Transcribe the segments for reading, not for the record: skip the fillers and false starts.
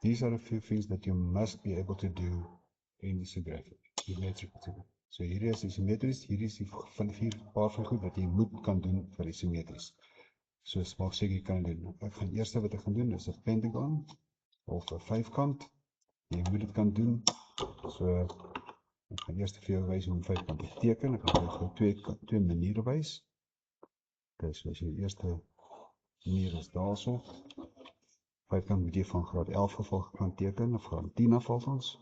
These are a few things that you must be able to do in isography, geometric isography. So hier is isometries, hier is die van 4 paar van goed wat jy moet kan doen vir isometries. So maak seker jy kan doen. Ek gaan eerste wat ek gaan doen is 'n pentagon of 'n vyfkant. Jy moet dit kan doen. So ek gaan eers vir jou wys hoe om vyfkant te teken. Ek gaan jou twee maniere wys. Okay, so as jy die eerste manier is daarso. Vyfkant moet jy van graad 11 af kan teken of graad 10 af alvans.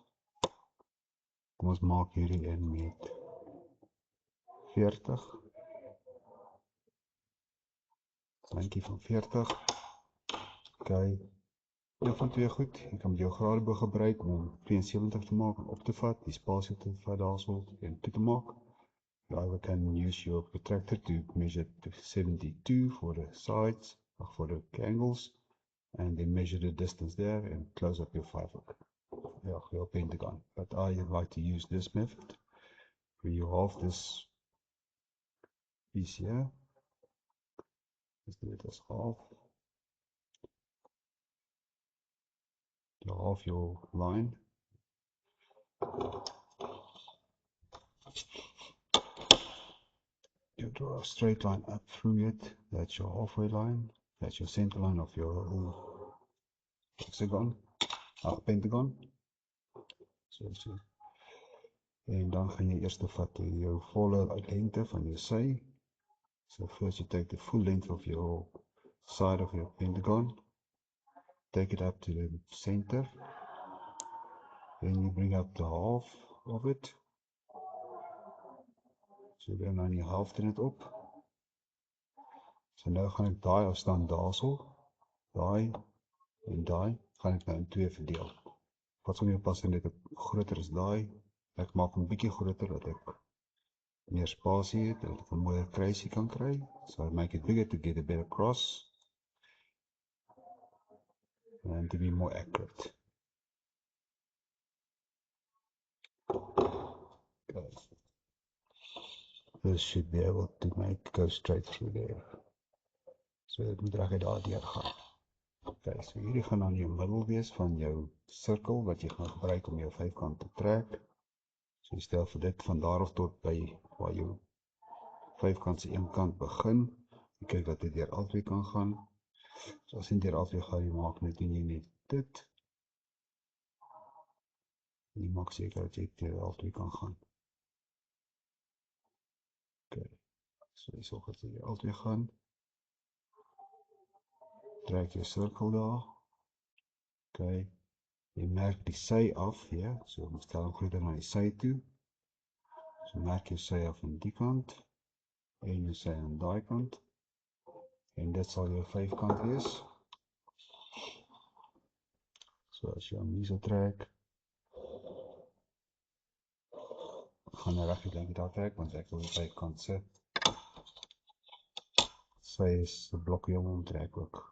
Kom ons maak hierdie een met 40. Lyntjie van 40. Okay. Een van twee goed. Jy kan met jou gradeboog gebruik om 72 te maak en op te vat, die spasie te vat daarso en toe te maak. You either can use your protractor to measure to 72 for the sides or for the angles, and then measure the distance there and close up your five-hook. Yeah, your pentagon. But I like to use this method where you halve this piece here. Let's do it as half. You halve your line. You draw a straight line up through it. That's your halfway line. That's your center line of your hexagon, pentagon. So. En dan gaan jy eers vat jou volle lengte van jou sy. So first you take the full length of your side of your pentagon, take it up to the center, then you bring up the half of it. So dan aan die helfte net op. So nou gaan ek daai afstand daarso, daai en daai gaan ek nou in twee verdeel. Wat sal jou pas en dit groter is daai. Ek maak hom bietjie groter dat ek meer spasie het, dat ek 'n mooier kruisie kan kry. So I make it bigger to get a better cross and to be more accurate. Okay. This should be able to go straight through there. So dit moet reg daar deur gaan. Okay, so hierdie gaan dan jou middel wees van jou sirkel wat jy gaan gebruik om jou vyfkant te trek. So jy stel vir dit van daar af tot by waar jou vyfkant se een kant begin. Jy kyk dat dit deur albei kan gaan. So as jy deur albei gaan, jy maak net dit. En jy maak seker dat jy deur albei kan gaan. Okay. So jy sorg dat jy deur albei gaan. Trek jou sirkel daar. Okay. Jy merk die sy af hier. So ons stel hom groter na die sy toe. So merk jou sy af aan die kant. En jou sy aan daai kant. En dit sal jou vyfkant wees. So as jy hom hier so trek, gaan reg die lengte daar trek, want ek wil die vyfkant sit. Sy is 'n blokkie om trek ook.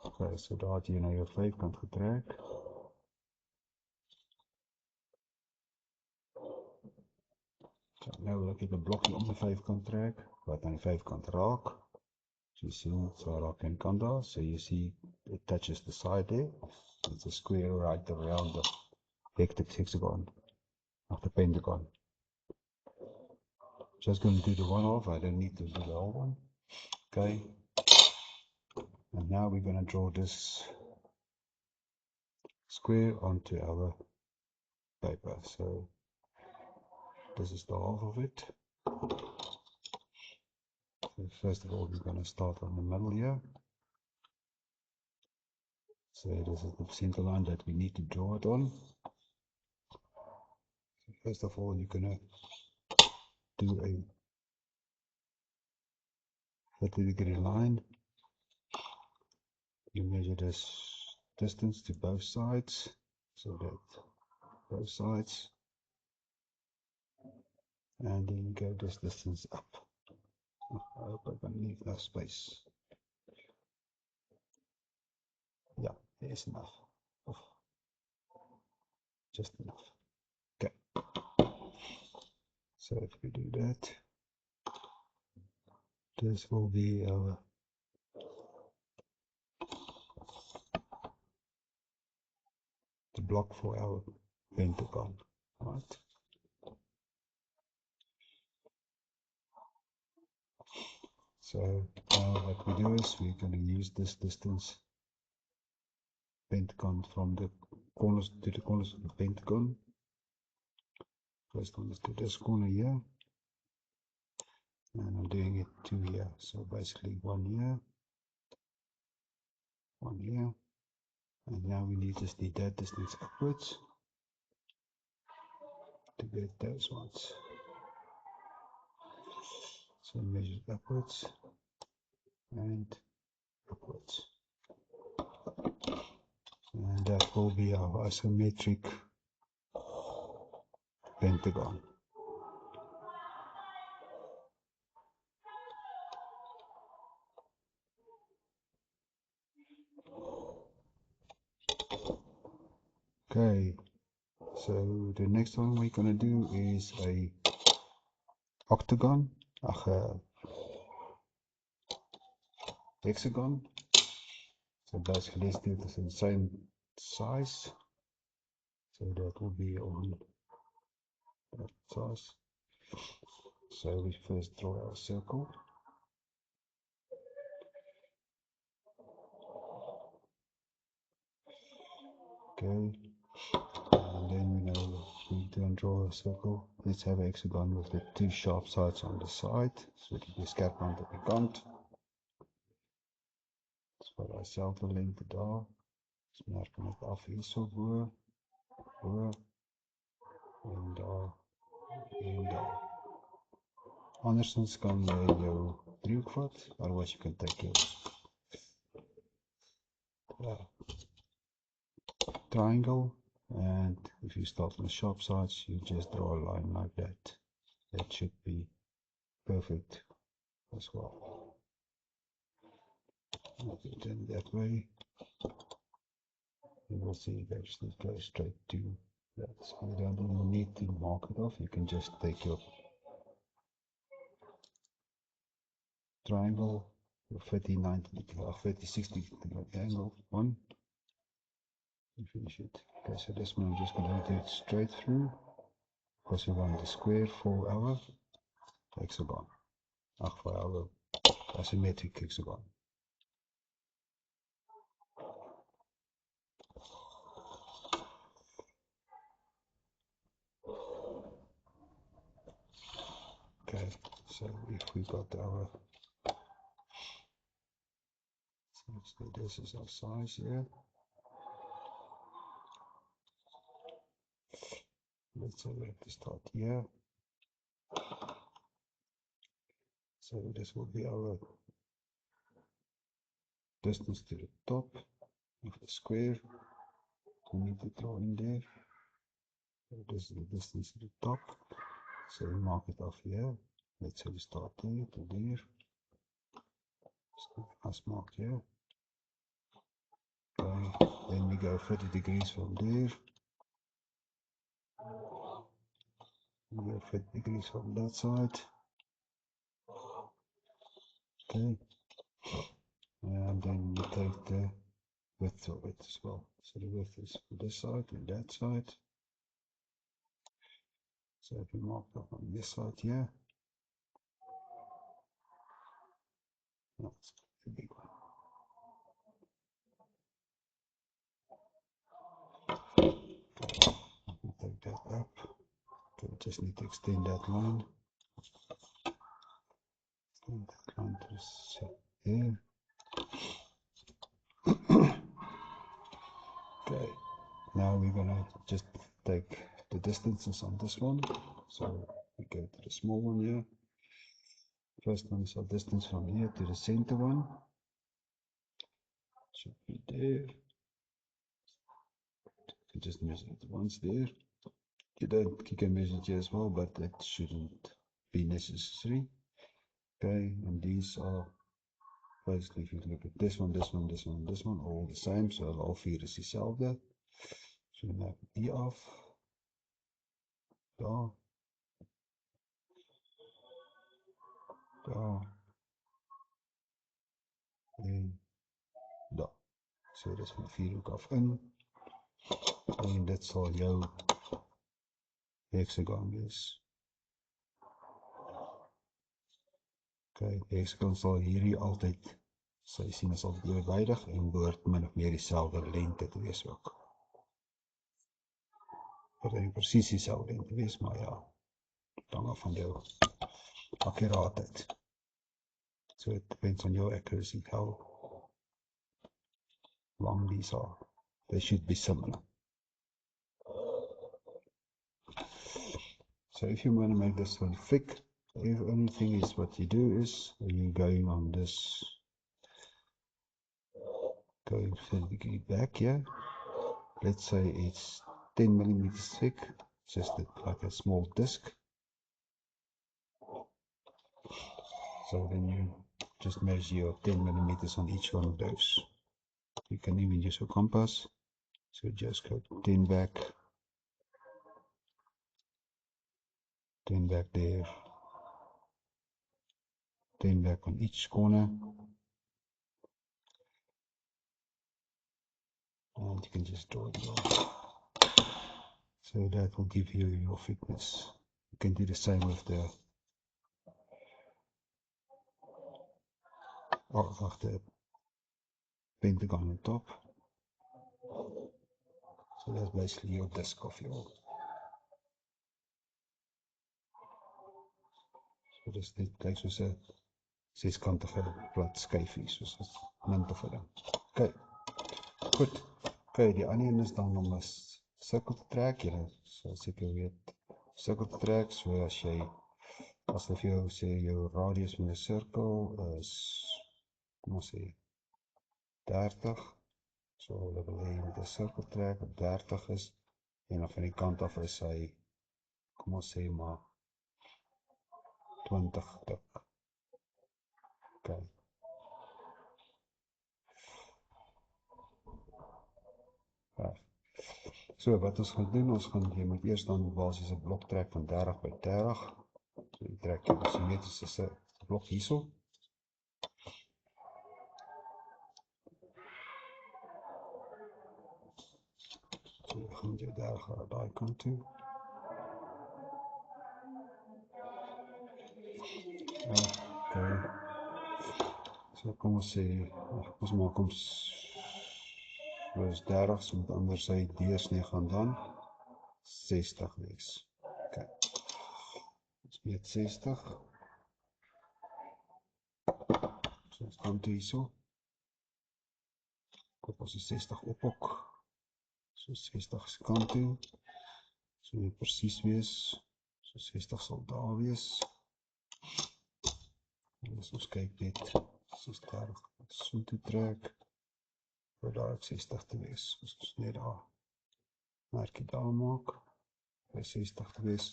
Okay, so daar het jy nou jou vyfkant getrek. So nou wil ek die blokkie om die vyfkant trek, wat aan die vyfkant raak. So you see, so raak een kant daar. So you see, it touches the side there. It's a square right around the hexagon of the pentagon. Just going to do the one off. I don't need to do the whole one. Okay. And now we're going to draw this square onto our paper. So this is the half of it. So first of all, we're going to start on the middle here. So this is the center line that we need to draw it on. So first of all, you're going to do a 30-degree line. You measure this distance to both sides, so that both sides, and then go this distance up. I hope I can leave enough space. Yeah, there's enough. Oh, just enough. Okay. So if we do that, this will be our the block for our pentagon, right? So now what we do is we're going to use this distance pentagon from the corners to the corners of the pentagon. First one is to this corner here, and I'm doing it 2 here. So basically 1 here, 1 here, and now we just need that distance upwards to get those ones. So measure upwards and upwards, and that will be our isometric pentagon. Okay, so the next one we're gonna do is a octagon, hexagon. So basically let's do this in the same size. So that will be on that size. So we first draw our circle. Okay, and then we know we need to draw a circle. Let's have a hexagon with the 2 sharp sides on the side, so dit is skerp aan op die kant. Dis vir dieselfde lengte daar. Ons merk net af hierso bo, en daar en daar. Andersins kan jy jou driehoek vat, otherwise you can take your triangle, and if you start on the sharp sides, you just draw a line like that. That should be perfect as well. If you turn it that way, you will see it actually goes straight to that. So you don't even need to mark it off. You can just take your triangle, your 30, 90, 30, 60 angle one, and finish it. Okay, so this one I'm just going to do it straight through, because we want the square for our hexagon, for our asymmetric hexagon. Okay, so if we got our, so this is our size here. Let's say we have to start here. So this will be our distance to the top of the square. We need to draw in there. So this is the distance to the top. So we mark it off here. Let's say we start there to there. So that's marked here. Okay, then we go 30 degrees from there. We go 30 degrees from that side. Okay, and then we take the width of it as well. So the width is from this side and that side. So if we mark up on this side here, that's a big one. Take that up. Okay, we just need to extend that line. Extend that line to there. Okay, now we're gonna just take the distances on this one. So we go to the small one here. First one is our distance from here to the center one. Should be there. You just measure it once there. You can measure it here as well, but that shouldn't be necessary. Okay, and these are basically, if you look at this one, this one, this one, this one, all the same. So al 4 is dieselfde. So we maak die af. Daar. Daar. So dis van 4 hoek af in. En dit sal jou hexagon wees. Okay, hexagon sal hierdie altyd, sy sien is altyd evenwydig en behoort min of meer dieselfde lengte te wees ook. Wat nie presies dieselfde lengte wees, maar ja, dit hang af van jou akkuraatheid. So it depends on your accuracy, how long these are. They should be similar. So if you want to make this one thick, the only thing is what you do is you're going on this, going back here. Let's say it's 10 millimeters thick, just like a small disc. So then you just measure your 10 millimeters on each one of those. You can even use a compass. So just go 10 back, 10 back there, 10 back on each corner. And you can just draw it off. So that will give you your thickness. You can do the same with the pentagon on top. So that's basically your disc of your. So dis net kyk soos 'n seskantige plat skyfie, soos 'n munt of 'n ding. Okay. Goed. Okay, die ander een is dan om 'n sirkel te trek. Jy sal seker weet sirkel te trek, so as jy as hulle vir jou sê jou radius van 'n sirkel is, kom ons sê 30. So hulle wil hê jy moet 'n sirkel trek wat 30 is en dan van die kant af is hy, kom ons sê maar 20 dik. Okay. So wat ons gaan doen, jy moet eers dan basies 'n blok trek van 30 by 30. So jy trek jou simmetriese blok hierso. So jy gaan jy 30 aan daai kant toe. Okay. So kom ons sê, ons maak ons is 30, so met ander sy deursnee gaan dan 60 wees. Okay. Ons meet 60. So ons gaan toe hierso. Koop ons 60 ophok. So 60 se kant toe. So moet presies wees. So 60 sal daar wees. En as ons kyk net, as ons 30 so toe trek, vir daar 60 te wees. As ons net daar merkie daar maak, by 60 te wees.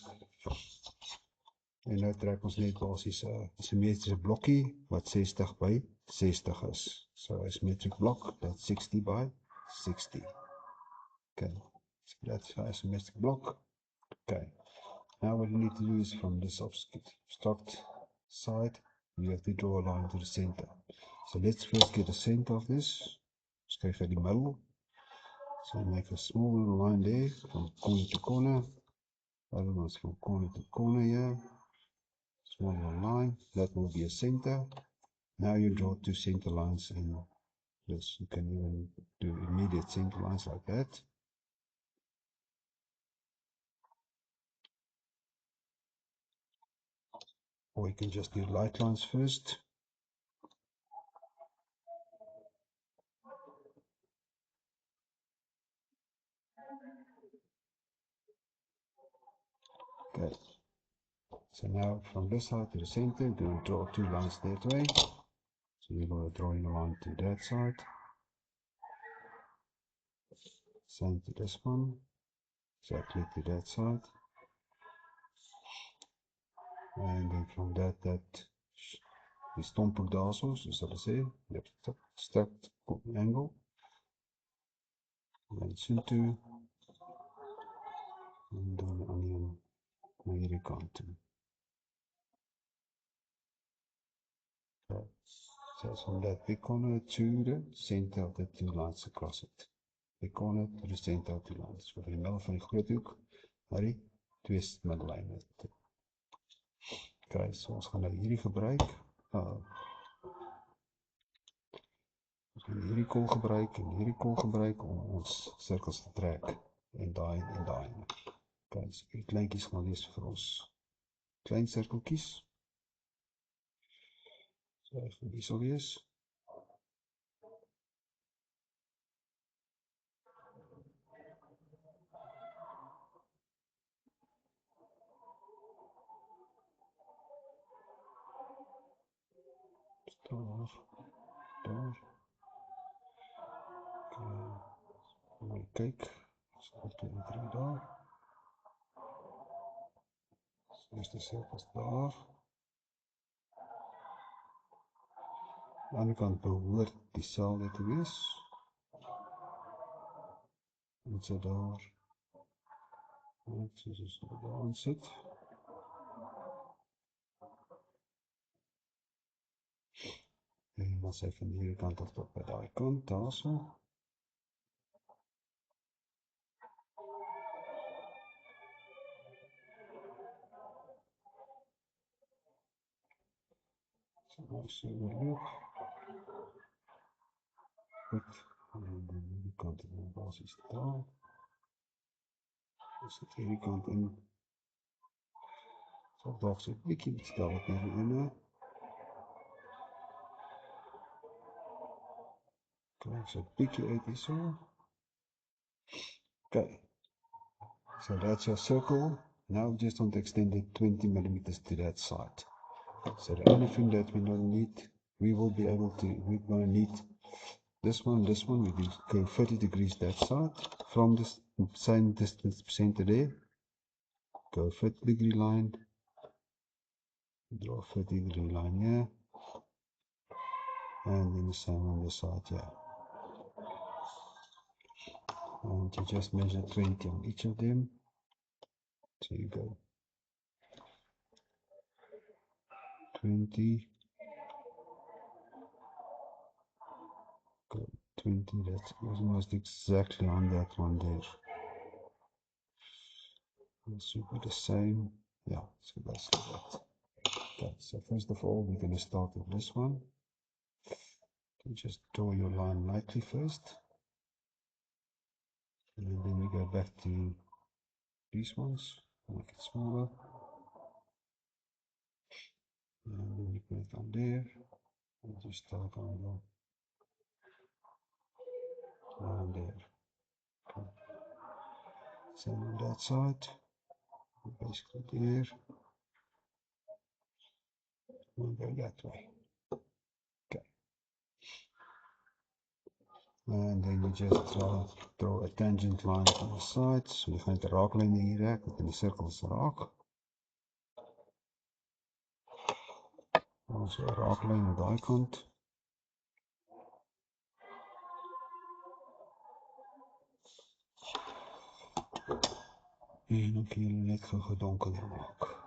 En nou trek ons net basies 'n simmetriese blokkie wat 60 by 60 is. So a symmetric block that's 60 by 60. Okay, so that's a symmetric block. Okay, now what you need to do is from this obstruct side, you have to draw a line to the center. So let's first get the center of this. Let's go for the middle. So make a small little line there from corner to corner. Other ones from corner to corner here. Small little line. That will be a center. Now you draw two center lines, and yes, you can even do immediate center lines like that. Or you can just do light lines first. Okay. So now from this side to the center, you're going to draw two lines that way. So you're going to draw in a line to that side. Same to this one. Exactly to that side. And then from that die stomp ook daarso, soos hulle sê, jy het 'n strikt angle. En dan soontoe. En dan aan na hierdie kant toe. Okay. So from that big corner to the center of the two lines across it. Big corner to the center of the lines. So in die middel van die groot hoek, na die twee middellyne. Okay, so ons gaan nou hierdie gebruik. Ons gaan hierdie kol gebruik en hierdie kol gebruik om ons sirkels te trek. En daai en daai. Okay, so die kleintjies gaan wees vir ons klein sirkeltjies. So hy gaan hier sal wees. Daar. Okay, kyk. So 2 en 3 daar. So eerste sirkels daar. Aan die ander kant behoort dieselfde te wees. En so daar. En so daar aan sit. En dan sy van hierdie kant af tot by daai kant, daar so. So daar so oorloop. Goed, en dan hierdie kant in die basis daar. Dus sit hierdie kant in. So daar so 'n bietjie stel op hierdie ene. Okay, so 'n bietjie uit hier so. Okay. So that's your circle. Now we just want to extend it 20 millimeters to that side. So the only thing that we don't need, we're going to need this one, we go 30 degrees that side. From the same distance center there, go 30 degree line, draw a 30 degree line here, and then the same on this side here. And you just measure 20 on each of them. So you go 20, go 20, that's almost exactly on that one there. It should be the same, yeah, so basically that. Okay, so first of all, we're going to start with this one. You just draw your line lightly first. And then we go back to these ones, make it smaller. And then you put it on there. And just start on the line there. Okay. Same on that side. Basically there. We'll go that way. Okay. And then you just draw a tangent line on the sides. So we gaan 'n raaklyn hier trek met die sirkels raak. Also 'n raaklyn aan daai kant. En dan kan jy net gou donkerder maak.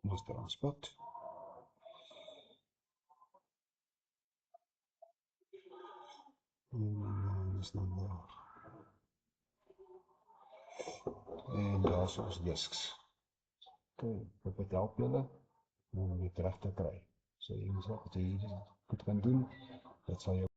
Ons daar aan spot. En is dan daar. En daar is ons disks. Okay, ek het help julle om dit reg te kry. So jy moet wat jy goed kan doen, dit sal jou